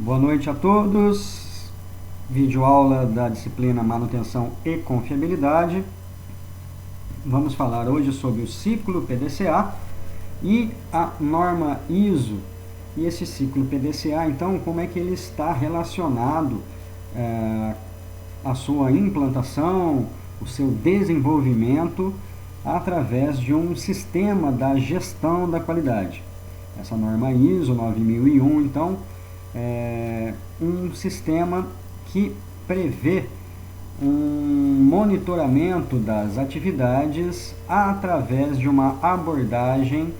Boa noite a todos. Videoaula da disciplina Manutenção e Confiabilidade. Vamos falar hoje sobre o ciclo PDCA e a norma ISO. E esse ciclo PDCA, então, como é que ele está relacionado à sua implantação, o seu desenvolvimento através de um sistema da gestão da qualidade. Essa norma ISO 9001, então, é um sistema que prevê um monitoramento das atividades através de uma abordagem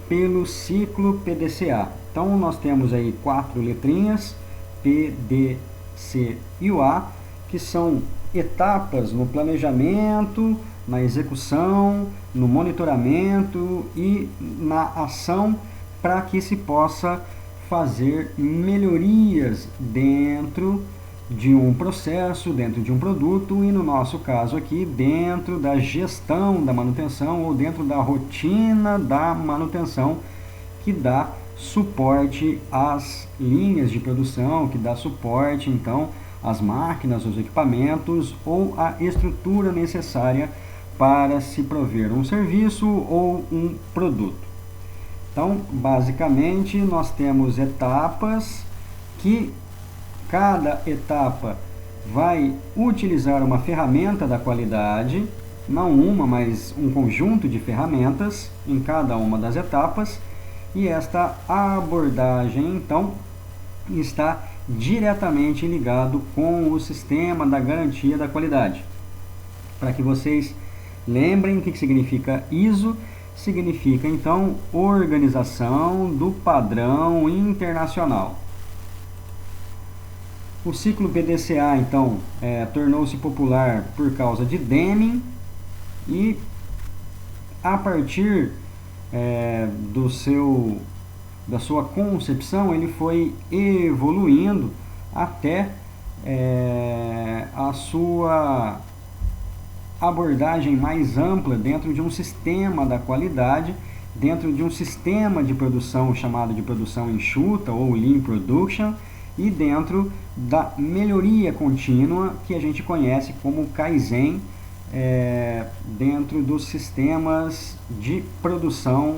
pelo ciclo PDCA. Então, nós temos aí 4 letrinhas, P, D, C e o A, que são etapas no planejamento, na execução, no monitoramento e na ação para que se possa fazer melhorias dentro de um processo, dentro de um produto e, no nosso caso aqui, dentro da gestão da manutenção ou dentro da rotina da manutenção, que dá suporte às linhas de produção, que dá suporte, então, às máquinas, aos equipamentos ou à estrutura necessária para se prover um serviço ou um produto. Então, basicamente, nós temos etapas que cada etapa vai utilizar uma ferramenta da qualidade, não uma, mas um conjunto de ferramentas em cada uma das etapas, e esta abordagem, então, está diretamente ligado com o sistema da garantia da qualidade. Para que vocês lembrem o que significa ISO, significa, então, Organização do Padrão Internacional. O ciclo PDCA, então, tornou-se popular por causa de Deming e, a partir da sua concepção, ele foi evoluindo até a sua abordagem mais ampla dentro de um sistema da qualidade, dentro de um sistema de produção chamado de produção enxuta ou Lean Production e dentro da melhoria contínua que a gente conhece como Kaizen dentro dos sistemas de produção,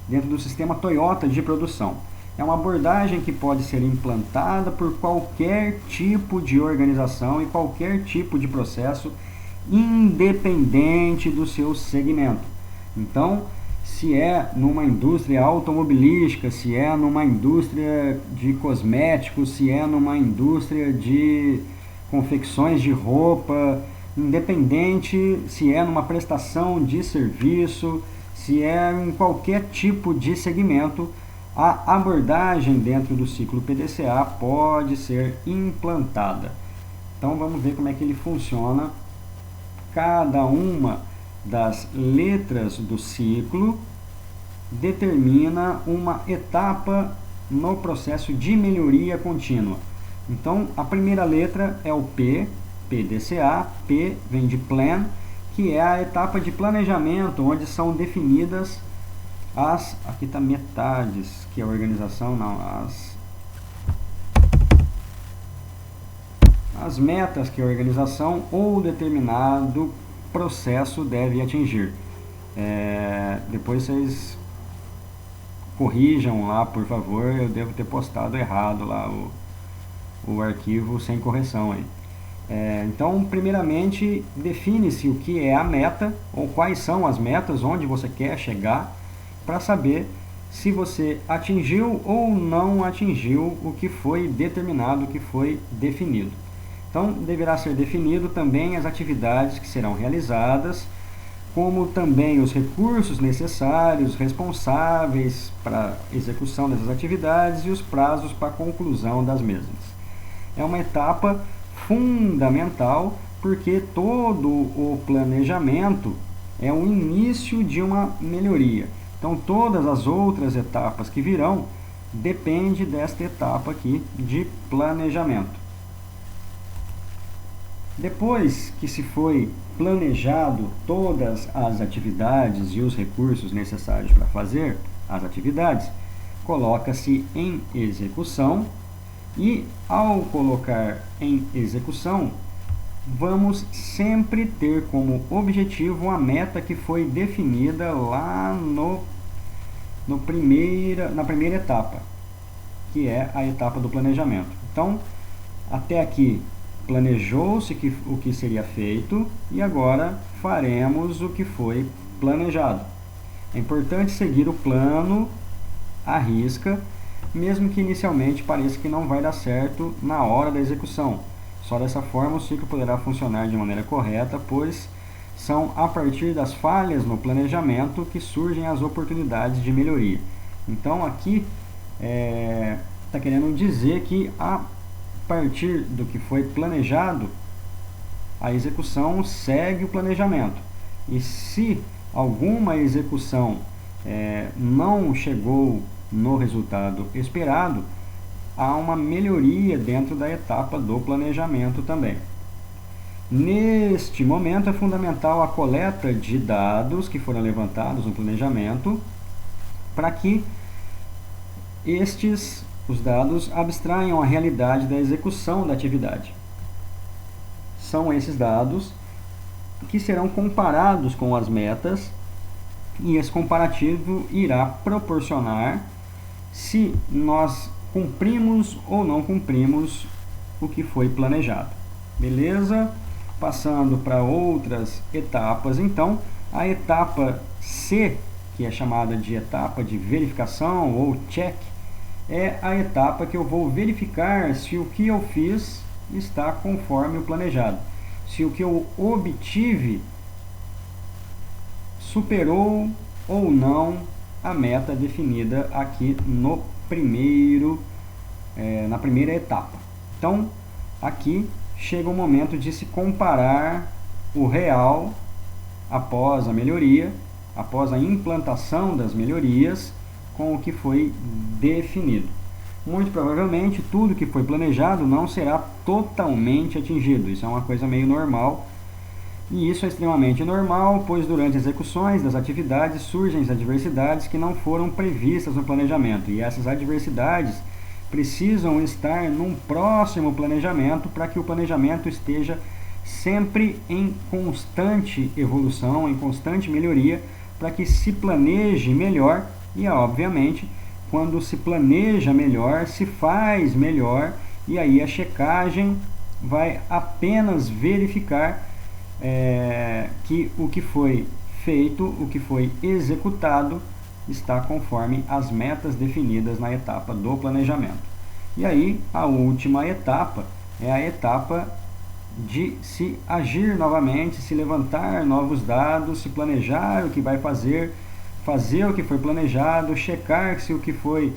dentro do sistema Toyota de produção. É uma abordagem que pode ser implantada por qualquer tipo de organização e qualquer tipo de processo, independente do seu segmento. Então, se é numa indústria automobilística, se é numa indústria de cosméticos, se é numa indústria de confecções de roupa, independente se é numa prestação de serviço, se é em qualquer tipo de segmento, a abordagem dentro do ciclo PDCA pode ser implantada. Então, vamos ver como é que ele funciona. Cada uma das letras do ciclo determina uma etapa no processo de melhoria contínua. Então, a primeira letra é o P, PDCA. P vem de Plan, que é a etapa de planejamento, onde são definidas aqui está metades, que é a organização, não, as metas que a organização ou determinado processo deve atingir. Depois vocês corrijam lá, por favor, eu devo ter postado errado lá o arquivo sem correção aí. Então, primeiramente, define-se o que é a meta, ou quais são as metas, onde você quer chegar, para saber se você atingiu ou não atingiu o que foi determinado, o que foi definido. Então, deverá ser definido também as atividades que serão realizadas, como também os recursos necessários, responsáveis para a execução dessas atividades e os prazos para a conclusão das mesmas. É uma etapa fundamental porque todo o planejamento é o início de uma melhoria. Então, todas as outras etapas que virão dependem desta etapa aqui de planejamento. Depois que se foi planejado todas as atividades e os recursos necessários para fazer as atividades, coloca-se em execução E ao colocar em execução, vamos sempre ter como objetivo a meta que foi definida lá na primeira etapa, que é a etapa do planejamento. Então, até aqui planejou-se o que seria feito e agora faremos o que foi planejado. É importante seguir o plano à risca, mesmo que inicialmente pareça que não vai dar certo na hora da execução. Só dessa forma o ciclo poderá funcionar de maneira correta, pois são a partir das falhas no planejamento que surgem as oportunidades de melhoria. Então aqui está querendo dizer que a partir do que foi planejado, a execução segue o planejamento. E se alguma execução não chegou no resultado esperado, há uma melhoria dentro da etapa do planejamento também. Neste momento é fundamental a coleta de dados que foram levantados no planejamento, para que os dados abstraiam a realidade da execução da atividade. São esses dados que serão comparados com as metas, e esse comparativo irá proporcionar se nós cumprimos ou não cumprimos o que foi planejado. Beleza? Passando para outras etapas, então, a etapa C, que é chamada de etapa de verificação ou check, é a etapa que eu vou verificar se o que eu fiz está conforme o planejado. Se o que eu obtive superou ou não a meta definida aqui no na primeira etapa. Então, aqui chega o momento de se comparar o real após a melhoria, após a implantação das melhorias, com o que foi definido. Muito provavelmente, tudo que foi planejado não será totalmente atingido. Isso é uma coisa meio normal. E isso é extremamente normal, pois durante execuções das atividades surgem as adversidades que não foram previstas no planejamento. E essas adversidades precisam estar num próximo planejamento para que o planejamento esteja sempre em constante evolução, em constante melhoria, para que se planeje melhor e, obviamente, quando se planeja melhor, se faz melhor, e aí a checagem vai apenas verificar que o que foi feito, o que foi executado, está conforme as metas definidas na etapa do planejamento. E aí, a última etapa é a etapa de se agir novamente, se levantar novos dados, se planejar o que vai fazer o que foi planejado, checar se o que foi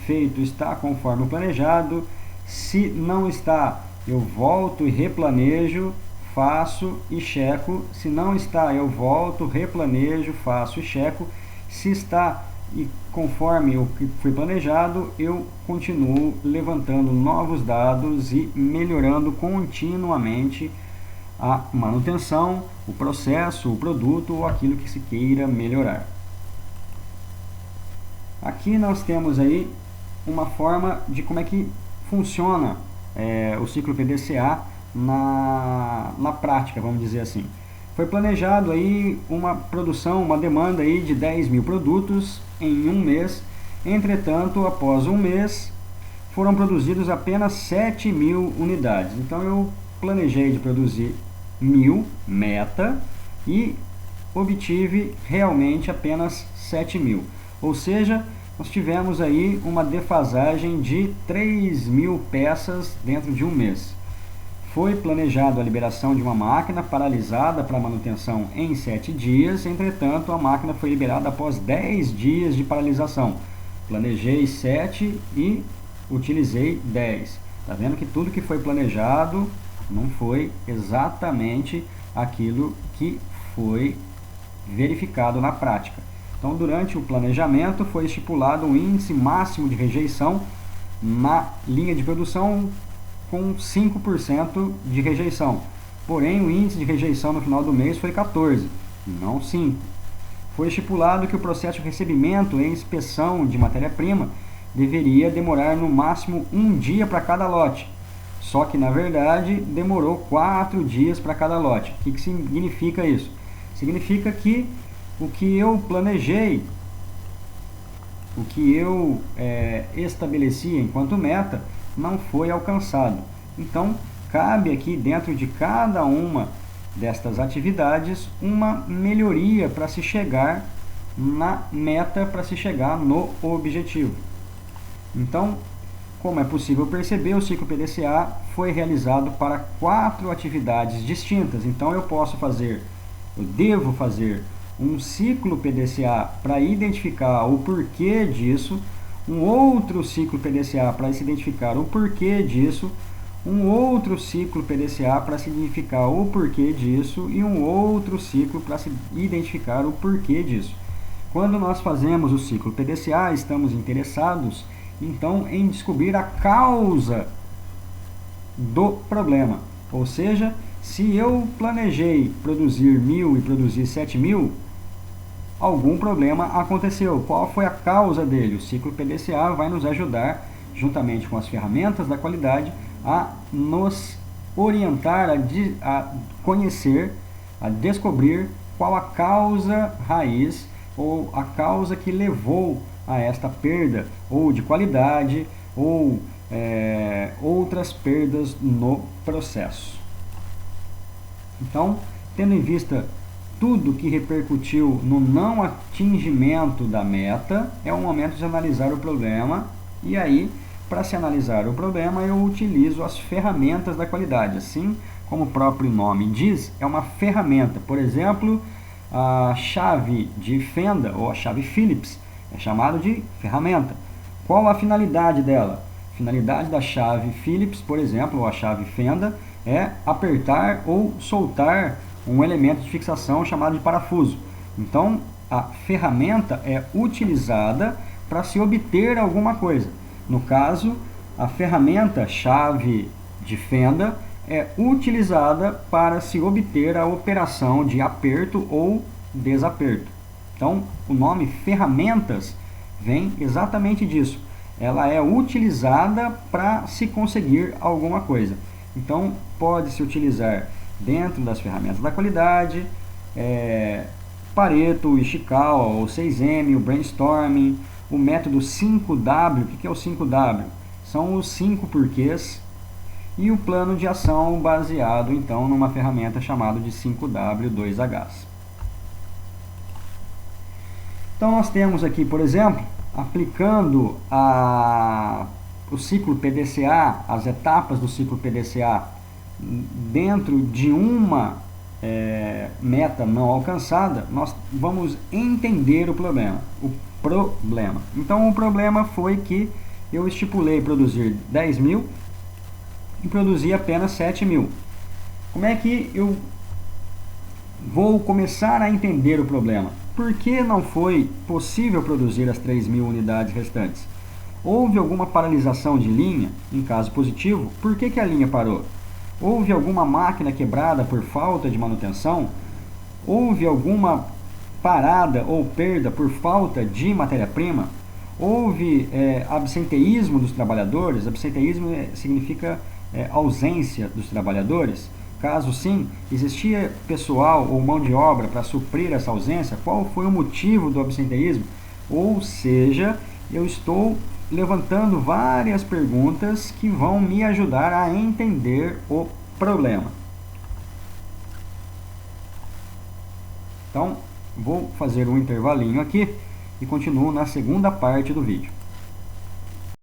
feito está conforme o planejado. Se não está, eu volto e replanejo, faço e checo. Se não está, eu volto, replanejo, faço e checo. Se está e conforme o que foi planejado, eu continuo levantando novos dados e melhorando continuamente a manutenção, o processo, o produto ou aquilo que se queira melhorar. Aqui nós temos aí uma forma de como é que funciona o ciclo PDCA na prática, vamos dizer assim. Foi planejado aí uma produção, uma demanda aí de 10 mil produtos em um mês. Entretanto, após um mês, foram produzidos apenas 7 mil unidades. Então, eu planejei de produzir 1000, meta, e obtive realmente apenas 7 mil. Ou seja, nós tivemos aí uma defasagem de 3 mil peças dentro de um mês. Foi planejado a liberação de uma máquina paralisada para manutenção em 7 dias, entretanto, a máquina foi liberada após 10 dias de paralisação. Planejei 7 e utilizei 10. Está vendo que tudo que foi planejado não foi exatamente aquilo que foi verificado na prática. Então, durante o planejamento, foi estipulado um índice máximo de rejeição na linha de produção com 5% de rejeição. Porém, o índice de rejeição no final do mês foi 14, não 5. Foi estipulado que o processo de recebimento e inspeção de matéria-prima deveria demorar no máximo um dia para cada lote. Só que, na verdade, demorou 4 dias para cada lote. O que significa isso? Significa que o que eu planejei, o que eu estabeleci enquanto meta, não foi alcançado. Então, cabe aqui dentro de cada uma destas atividades uma melhoria para se chegar na meta, para se chegar no objetivo. Então, como é possível perceber, o ciclo PDCA foi realizado para 4 atividades distintas. Então, eu devo fazer um ciclo PDCA para identificar o porquê disso, um outro ciclo PDCA para se identificar o porquê disso, um outro ciclo PDCA para se identificar o porquê disso e um outro ciclo para se identificar o porquê disso. Quando nós fazemos o ciclo PDCA, estamos interessados, então, em descobrir a causa do problema. Ou seja, se eu planejei produzir 1.000 e produzir 7.000, algum problema aconteceu. Qual foi a causa dele? O ciclo PDCA vai nos ajudar, juntamente com as ferramentas da qualidade, a nos orientar, a conhecer, a descobrir qual a causa raiz ou a causa que levou a esta perda, ou de qualidade, ou outras perdas no processo. Então, tendo em vista tudo que repercutiu no não atingimento da meta, é o momento de analisar o problema. E aí, para se analisar o problema, eu utilizo as ferramentas da qualidade. Assim como o próprio nome diz, é uma ferramenta. Por exemplo, a chave de fenda ou a chave Phillips é chamada de ferramenta. Qual a finalidade dela? A finalidade da chave Phillips, por exemplo, ou a chave fenda, é apertar ou soltar um elemento de fixação chamado de parafuso. Então, a ferramenta é utilizada para se obter alguma coisa. No caso, a ferramenta chave de fenda é utilizada para se obter a operação de aperto ou desaperto. Então, o nome ferramentas vem exatamente disso. Ela é utilizada para se conseguir alguma coisa. Então, pode-se utilizar dentro das ferramentas da qualidade, Pareto, o Ishikawa, o 6M, o Brainstorming, o método 5W. O que é o 5W? São os 5 porquês e o plano de ação baseado, então, numa ferramenta chamada de 5W2Hs. Então, nós temos aqui, por exemplo, aplicando o ciclo PDCA, as etapas do ciclo PDCA, dentro de uma meta não alcançada, nós vamos entender o problema. Então, o problema foi que eu estipulei produzir 10.000 e produzi apenas 7.000. Como é que eu vou começar a entender o problema? Por que não foi possível produzir as 3.000 unidades restantes? Houve alguma paralisação de linha? Em caso positivo, por que a linha parou? Houve alguma máquina quebrada por falta de manutenção? Houve alguma parada ou perda por falta de matéria-prima? Houve absenteísmo dos trabalhadores? Absenteísmo significa ausência dos trabalhadores. Caso sim, existia pessoal ou mão de obra para suprir essa ausência? Qual foi o motivo do absenteísmo? Ou seja, eu estou levantando várias perguntas que vão me ajudar a entender o problema. Então, vou fazer um intervalinho aqui e continuo na segunda parte do vídeo.